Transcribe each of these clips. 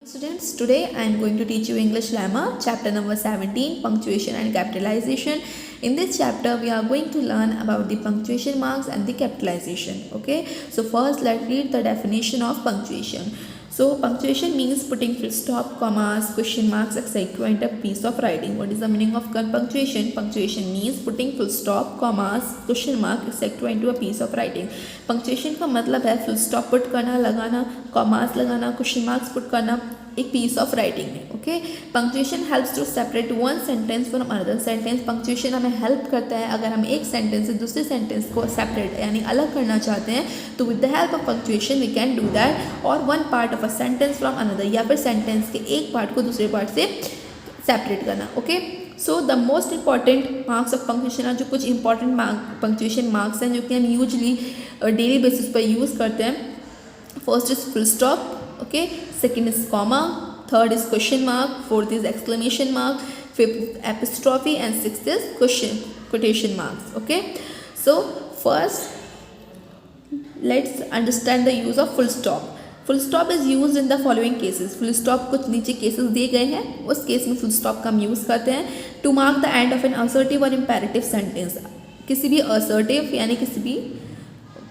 Students, today I am going to teach you English grammar, chapter number 17, punctuation and capitalization. In this chapter, we are going to learn about the punctuation marks and the capitalization. Okay, so first let's read the definition of punctuation. So punctuation means putting full stop, commas, question marks, etc. into a piece of writing. What is the meaning of punctuation? Punctuation means putting full stop, commas, question mark, etc. into a piece of writing. Punctuation का मतलब है full stop put करना, लगाना, commas लगाना, question marks put करना एक piece of writing में. Okay, punctuation helps to separate one sentence from another sentence. punctuation हमें help करता है अगर हम एक sentence से दूसरे sentence को separate यानी अलग करना चाहते हैं तो with the help of punctuation we can do that, और one part of a sentence from another या फिर sentence के एक part को दूसरे part से separate करना. Okay, so the most important marks of punctuation are जो कुछ important punctuation marks हैं जो कि हम usually daily basis पर use करते हैं. First is full stop. Okay, second is comma, third is question mark, fourth is exclamation mark, fifth apostrophe, and sixth is quotation marks. Okay, so first let's understand the use of full stop. Full stop is used in the following cases. Full stop कुछ नीचे cases दिए गए हैं, उस case में full stop का हम use करते हैं to mark the end of an assertive or imperative sentence. किसी भी assertive यानी किसी भी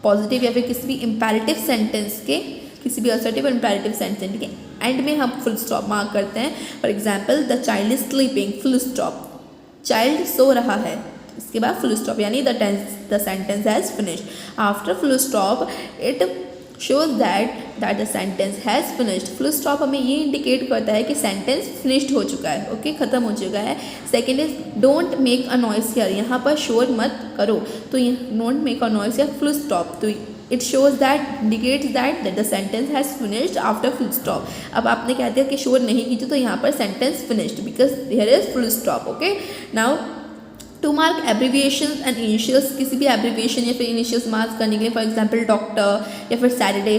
positive या फिर किसी भी imperative sentence के किसी भी assertive और imperative sentence के एंड में हम full stop मार्क करते हैं. For example the child is sleeping, full stop, child so रहा है, इसके बाद फुल स्टॉप यानी the sentence has finished. After full stop it shows that the sentence has finished. Full stop हमें ये indicate करता है कि सेंटेंस फिनिश्ड हो चुका है. ओके, ख़त्म हो चुका है. Second is don't make a noise here, यहाँ पर शोर मत करो, तो don't make a noise here full stop, तो it shows that indicates that the sentence has finished after full stop. अब आपने कह दिया कि शोर नहीं कीजिए तो यहाँ पर sentence finished because there is full stop. Okay, now to mark abbreviations and initials, किसी भी एब्रीविएशन या फिर इनिशियल्स मार्क करने के लिए, फॉर एग्जांपल डॉक्टर या फिर Saturday,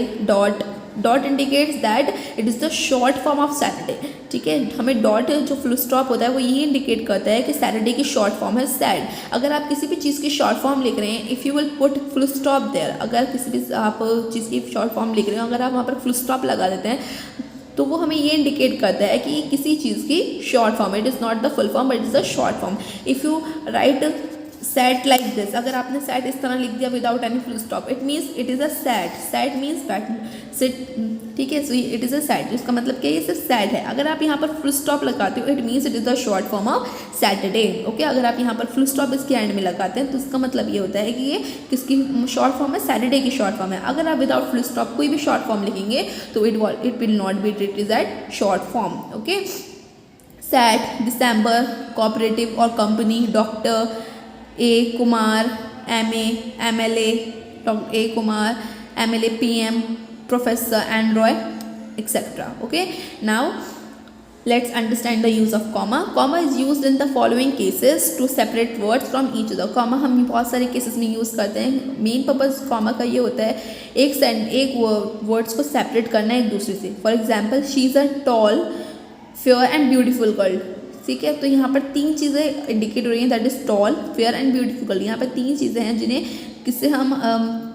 dot indicates that it is the short form of Saturday. ठीक है, हमें डॉट जो फुल स्टॉप होता है वो ये इंडिकेट करता है कि सैटरडे की शॉर्ट फॉर्म है सैड. अगर आप किसी भी चीज़ की शॉर्ट फॉर्म लिख रहे हैं, if you will put full stop there, अगर किसी भी आप चीज़ की शॉर्ट फॉर्म लिख रहे हैं, अगर आप वहाँ पर फुल स्टॉप लगा देते हैं तो वो हमें ये इंडिकेट करता है कि किसी चीज़ की short form, it is not the full form but it is the short form. If you right sad like this, अगर आपने सैड इस तरह लिख दिया without any full stop, it means it is a sad. Sad means that seat. ठीक है, so it is a sad, इसका मतलब क्या है, ये सिर्फ सैड है. अगर आप यहाँ पर फुल स्टॉप लगाते हो it means it is the short form of Saturday. Okay, अगर आप यहाँ पर फुल स्टॉप इसके एंड में लगाते हैं तो इसका मतलब ये होता है कि ये किसकी शॉर्ट फॉर्म है, सैटरडे की शॉर्ट फॉर्म है. अगर आप विदाउट फुल स्टॉप कोई भी शॉर्ट फॉर्म लिखेंगे तो it will not be treated as short form. Okay, Sat, December, cooperative और company, doctor, A Kumar, MA, A Kumar, MLA, PM, Professor Androy, etc. Okay, now let's understand the use of comma. Comma is used in the following cases to separate words from each other. comma हम बहुत सारे cases में use करते हैं. Main purpose comma का ये होता है एक वर्ड्स को सेपरेट करना एक दूसरे से. For example she is a tall, fair and beautiful girl. ठीक है, तो यहाँ पर तीन चीज़ें इंडिकेट हो रही हैं, that is tall, fair and beautiful. यहाँ पर तीन चीज़ें हैं जिन्हें किससे हम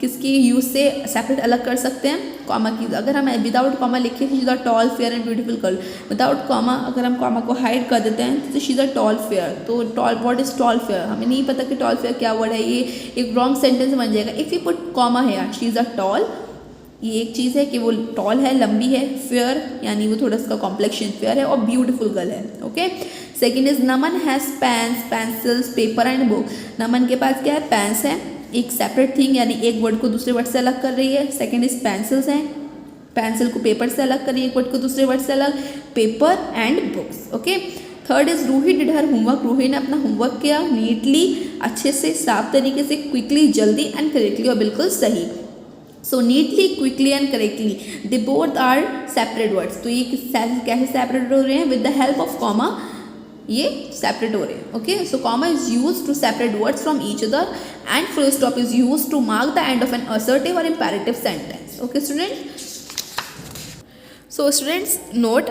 किसकी यूज़ से सेपरेट अलग कर सकते हैं, कॉमा की. अगर हम विदाउट कॉमा लिखें she is a tall, fair and beautiful girl, without comma अगर हम कॉमा को हाइड कर देते हैं तो she is a tall fair. तो tall, what is tall fair, हमें नहीं पता कि टॉल फेयर क्या वर्ड है, ये एक रॉन्ग सेंटेंस बन जाएगा. इफ़ यू पुट कॉमा है, शी इज़ अ टॉल, ये एक चीज़ है कि वो टॉल है, लंबी है. फेयर यानी वो थोड़ा सा कॉम्प्लेक्शन फेयर है, और ब्यूटीफुल गर्ल है. Okay, second is Naman has pens, pencils, paper and book. Naman के पास क्या है, पेन्स है, एक सेपरेट थिंग यानी एक वर्ड को दूसरे वर्ड से अलग कर रही है. सेकेंड इज पेंसिल्स हैं, पेंसिल को पेपर से अलग कर रही है, एक वर्ड को दूसरे वर्ड से अलग, paper and books. Okay, third is Ruhi did her homework. Ruhi ने अपना होमवर्क किया नीटली, अच्छे से, साफ तरीके से, क्विकली, जल्दी, एंड करेक्टली, और बिल्कुल सही. So neatly, quickly and correctly, they both are separate words. तो ये कैसे सेपरेट हो रहे हैं, with the help of comma ये सेपरेट हो रहे हैं. Okay, so comma is use to separate words from each other and full stop is use to mark the end of an assertive और imperative sentence. Okay students, so students note,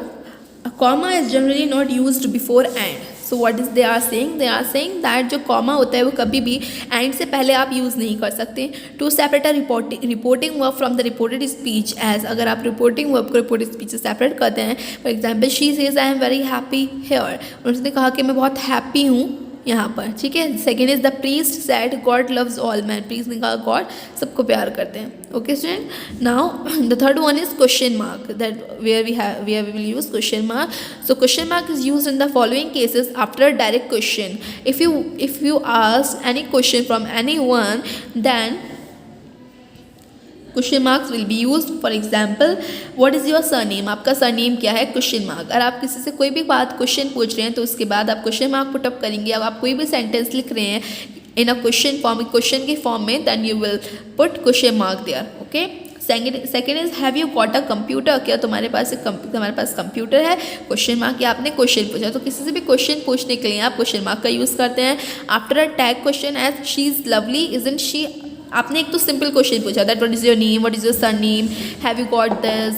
a comma is generally not used before and. So what is they are saying that जो comma होता है वो कभी भी and से पहले आप यूज़ नहीं कर सकते। To separate a reporting verb from the reported speech, as अगर आप रिपोर्टिंग वर्ब को रिपोर्टेड स्पीच से सेपरेट करते हैं, for example she says I am very happy here, उसने कहा कि मैं बहुत हैप्पी हूँ यहाँ पर, ठीक है। Second is the priest said God loves all man, priest ने कहा गॉड सबको प्यार करते हैं। Okay student, now the third one is question mark, that where we will use question mark. So question mark is use in the following cases after direct question. If you ask any question from any one, then question marks will be use. For example, what is your surname, आपका surname क्या है, question mark. अगर आप किसी से कोई भी बात क्वेश्चन पूछ रहे हैं तो उसके बाद आप क्वेश्चन मार्क पुटअप करेंगे। अब आप कोई भी सेंटेंस लिख रहे हैं in a question form, question के फॉर्म में, then you will put question mark there. Okay, second is have you got a computer, क्या तुम्हारे पास कंप्यूटर है, क्वेश्चन मार्क, या आपने क्वेश्चन पूछा। तो किसी से भी क्वेश्चन पूछने के लिए आप क्वेश्चन मार्क का यूज़ करते हैं। After a tag question, as she is lovely isn't she, आपने एक तो सिंपल क्वेश्चन पूछा, that what is your name, what is your surname, have you got this,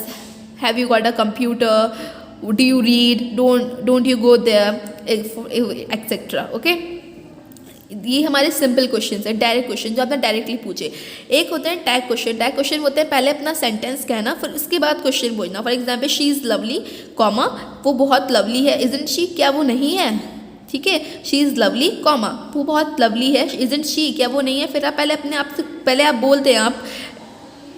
have you got a computer, do you read, don't you go there, etcetera. Okay, ये हमारे simple question है, direct question जो आपने directly पूछे। एक होते हैं tag question. Tag question होते हैं पहले अपना सेंटेंस कहना, फिर उसके बाद क्वेश्चन पूछना। For example, she is lovely, comma, वो बहुत लवली है, इजंट शी, क्या वो नहीं है, ठीक है। शी इज़ लवली, कॉमा, वो बहुत लवली है, इजंट शी, क्या वो नहीं है। फिर आप पहले अपने आप से पहले आप बोलते हैं, आप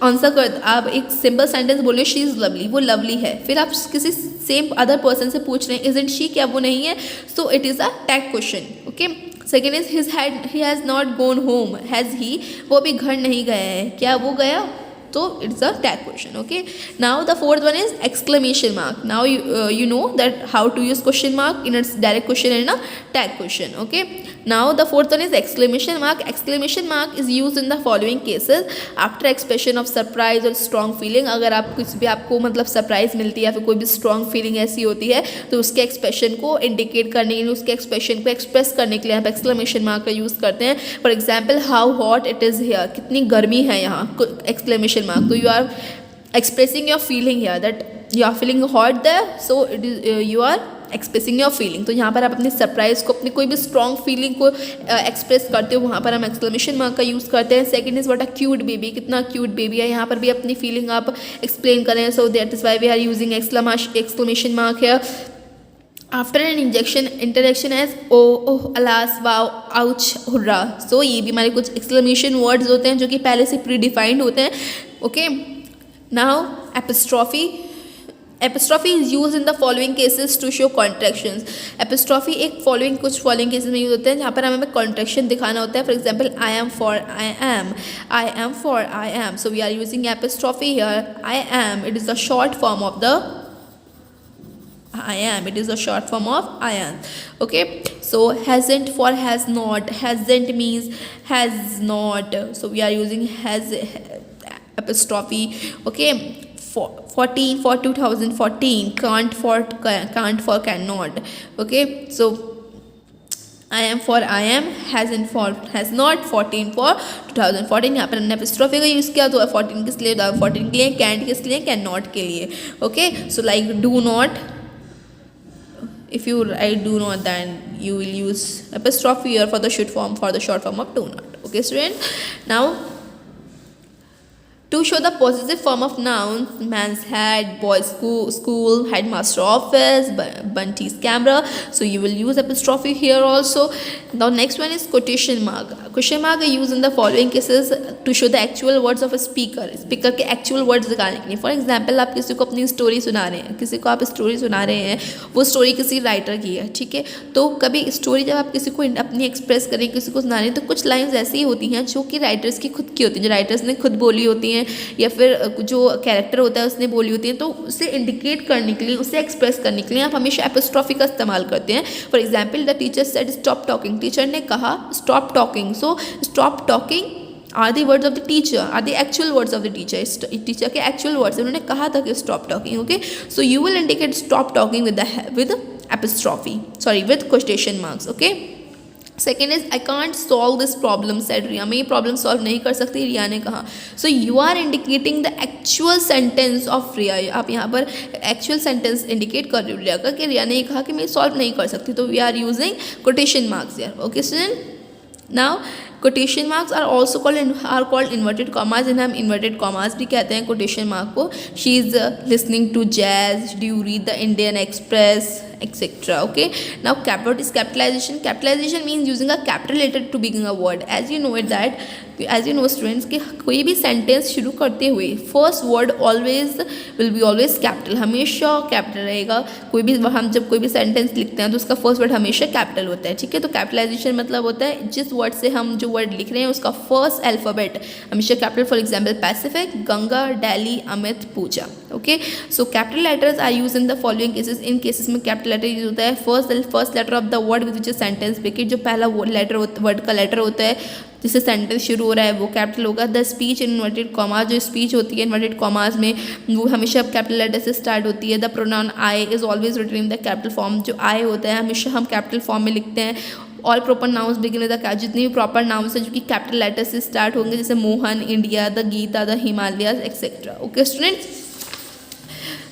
आंसर कर, आप एक सिंपल सेंटेंस बोलिए, शी इज़ लवली, वो लवली है। फिर आप किसी सेम अदर पर्सन से पूछ रहे हैं, इजंट शी, क्या वो नहीं है, so it is a tag question. Okay, second is he has not gone home, has he, वो अभी घर नहीं गया है, क्या वो गया, तो it's a tag question. Okay, now the fourth one is exclamation mark. Now you know that how to use question mark in its direct question and a tag question. Okay, now the fourth one is exclamation mark. Exclamation mark is used in the following cases after expression of surprise or strong feeling। अगर आप कुछ भी, आपको मतलब surprise मिलती है या फिर कोई भी स्ट्रॉन्ग फीलिंग ऐसी होती है, तो उसके एक्सप्रेशन को इंडिकेट करने के लिए, उसके एक्सप्रेशन को एक्सप्रेस करने के लिए आप एक्सक्लेमेशन मार्क का यूज़ करते हैं। For example, how hot it is here, कितनी गर्मी है यहाँ, एक्सक्लेमेशन mark। तो you are expressing your feeling here, that you are feeling hot there, so it is you are expressing your feeling। तो यहाँ पर आप अपनी सरप्राइज को, अपनी कोई भी स्ट्रॉन्ग फीलिंग को एक्सप्रेस करते हो, वहाँ पर हम एक्सक्लेमेशन मार्क का यूज़ करते हैं। Second is what a cute baby, कितना क्यूट बेबी है, यहाँ पर भी अपनी फीलिंग आप एक्सप्लेन करें, so that is why we are using exclamation mark है। After an interaction as O oh alas wow ouch hurrah, सो ये भी हमारे कुछ एक्सक्लेमेशन वर्ड्स होते हैं जो कि पहले से प्री डिफाइंड होते हैं। Okay, now apostrophe is use in the following cases to show contractions. Apostrophe कुछ फॉलोइंग केसेस में यूज होते हैं जहाँ पर हमें कॉन्ट्रैक्शन दिखाना होता है। For example, I am for I am for I am, so we are using apostrophe here. I am, it is the short form of the I am, it is a short form of I am. Okay, so hasn't for has not, hasn't means has not, so we are using has apostrophe. Okay, 14 for 2014, can't for cannot. Okay, so I am for I am, hasn't for has not, 14 for 2014। यहाँ पर हमने epistrophe का use किया, तो 14 किस लिए, 14 के लिए, can't किस लिए, कैन नॉट के लिए। Okay, so like do not, if you write do not, then you will use apostrophe here for the short form of do not. Okay student, now to show the possessive form of nouns, man's head, boy's school, headmaster office, Bunty's camera, so you will use apostrophe here also. Now next one is quotation mark. Quotation mark are used in the following cases to show the actual words of a speaker के actual words दिखाने के लिए। For example, आप किसी को अपनी story सुना रहे हैं, किसी को आप स्टोरी सुना रहे हैं, वो स्टोरी किसी राइटर की है, ठीक है। तो कभी स्टोरी जब आप किसी को अपनी एक्सप्रेस करें, किसी को सुना रहे हैं, तो कुछ लाइन्स ऐसी होती हैं जो कि राइटर्स की खुद की होती हैं, जो राइटर्स ने खुद बोली होती हैं, या फिर जो कैरेक्टर होता है उसने बोली होती है। तो उसे इंडिकेट करने के लिए, उसे एक्सप्रेस करने के लिए आप हमेशा एपिस्ट्रॉफी का इस्तेमाल करते हैं। For example, the teacher said stop talking, teacher ने कहा stop talking, so stop talking are the words of the teacher, are the actual words of the teacher, teacher के एक्चुअल वर्ड्स, उन्होंने कहा था कि stop talking. Okay, so you will indicate stop talking with apostrophe, sorry with quotation marks. Okay, second is I can't solve this problem said Riya, मैं ये problem solve नहीं कर सकती, रिया ने कहा. So you are indicating the actual sentence of Riya. आप यहाँ पर एक्चुअल सेंटेंस इंडिकेट कर रहे हो रिया का कि रिया ने ये कहा कि मैं सॉल्व नहीं कर सकती. तो we are using quotation marks यार. Okay student, now quotation marks are also called inverted commas, इन्हें हम इन्वर्टेड कॉमाज भी कहते हैं कोटेशन मार्क को. She is listening to jazz, do you read the Indian Express, etc. Okay, now what is capitalization? Capitalization means using a capital letter to begin a word. As you know it that, as you know students कि कोई भी sentence शुरू करते हुए first word always will be always capital, हमेशा capital रहेगा. कोई भी हम जब कोई भी सेंटेंस लिखते हैं तो उसका फर्स्ट वर्ड हमेशा कैपिटल होता है. ठीक है, तो कैपिटलाइजेशन मतलब होता है जिस वर्ड से हम जो वर्ड लिख रहे हैं उसका फर्स्ट अल्फ़ाबेट हमेशा capital. For example Pacific, Ganga, Delhi, Amit, Pooja. Okay, so capital letters are use in the following cases. इन केसेस में कैपिटल लेटर यूज होता है first letter of the word with which sentence begin. जो पहला लेटर वर्ड का letter होता है जिससे सेंटेंस शुरू हो रहा है वो कैपिटल होगा. The speech in inverted commas, जो स्पीच होती है इन्वर्टेड कॉमाज में वो हमेशा कैपिटल लेटर से स्टार्ट होती है. The pronoun I is always written in the capital form. जो आई होता है हमेशा हम कैपिटल फॉर्म में लिखते हैं. All proper nouns begin with the, जितने भी प्रॉपर नाउन्स हैं जो कि कैपिटल लेटर से स्टार्ट होंगे, जैसे Mohan, India, the Gita, the Himalayas, etcetera. Okay students,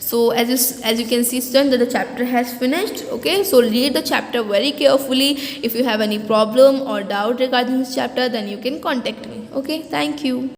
so as you can see students that the chapter has finished. Okay, so read the chapter very carefully. If you have any problem or doubt regarding this chapter then you can contact me. Okay, thank you.